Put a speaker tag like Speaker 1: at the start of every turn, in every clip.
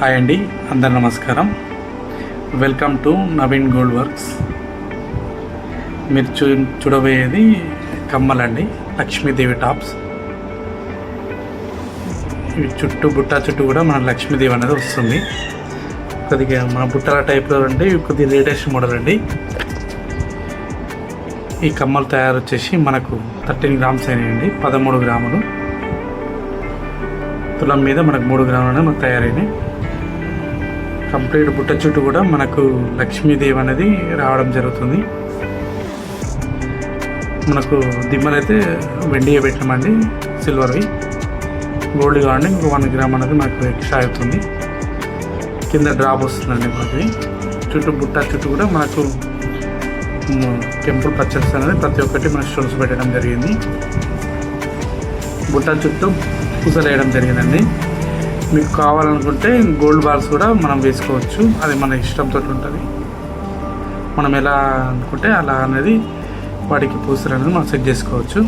Speaker 1: Hi అండి, అందరు నమస్కారం. Welcome to Naveen gold works. మీరు చూడబోయేది కమ్మలండి, లక్ష్మీదేవి టాప్స్. ఇవి బుట్ట చుట్టూ కూడా మన లక్ష్మీదేవి అనేది వస్తుంది. కొద్దిగా మన బుట్టల టైప్లో అండి, కొద్దిగా లేటెస్ట్ మోడల్ అండి. ఈ కమ్మలు తయారు వచ్చేసి మనకు 13 గ్రామ్స్ అయినాయండి, 13 గ్రాములు. తులం మీద మనకు 3 గ్రాములు అనేది మనకు తయారైనాయి. కంప్లీట్ బుట్ట చుట్టూ కూడా మనకు లక్ష్మీదేవి అనేది రావడం జరుగుతుంది. మనకు దిమ్మలు అయితే వెండిగా పెట్టినామండి, సిల్వర్వి. గోల్డ్ కావండి, ఇంకో 1 గ్రామ్ అనేది మనకు ఎక్స్ట్రా అవుతుంది. కింద డ్రాప్ వస్తుందండి మనకి. బుట్ట చుట్టూ కూడా మనకు టెంపుల్ పచ్చల్స్ అనేది ప్రతి ఒక్కటి మన స్టోన్స్ పెట్టడం జరిగింది. బుట్ట చుట్టూ పూసలు వేయడం జరిగిందండి. మీకు కావాలనుకుంటే గోల్డ్ బాల్స్ కూడా మనం వేసుకోవచ్చు, అది మన ఇష్టంతో ఉంటుంది. మనం ఎలా అనుకుంటే అలా అనేది వాటికి పూసలు అనేది మనం సెట్ చేసుకోవచ్చు.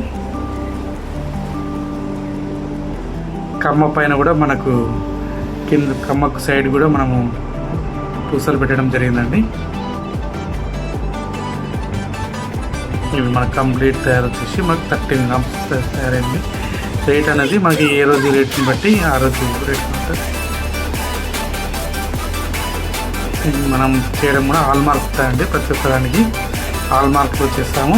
Speaker 1: కమ్మ పైన కూడా మనకు కింద కమ్మకు సైడ్ కూడా మనము పూసలు పెట్టడం జరిగిందండి. ఇవి మనకు కంప్లీట్ తయారు వచ్చేసి మనకు 13 గ్రామ్స్ తయారైంది. రేట్ అనేది మనకి ఏ రోజు రేట్ని బట్టి ఆ రోజు రేట్ ఉంటుంది. మనం చేయడం కూడా హాల్ మార్క్ అండి, ప్రతి ఒక్కదానికి హాల్ మార్క్లో చేస్తాము.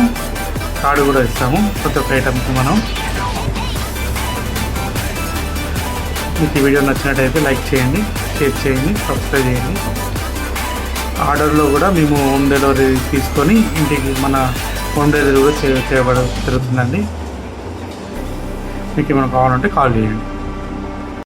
Speaker 1: కార్డు కూడా ఇస్తాము ప్రతి ఒక్క ఐటమ్కి. మనం మీకు ఈ వీడియో నచ్చినట్టయితే లైక్ చేయండి, షేర్ చేయండి, సబ్స్క్రైబ్ చేయండి. ఆర్డర్లో కూడా మేము హోమ్ డెలివరీ తీసుకొని ఇంటికి మన హోమ్ డెలివరీ కూడా చేయబడ జరుగుతుందండి. మీకు ఏమైనా కావాలంటే కాల్ చేయండి.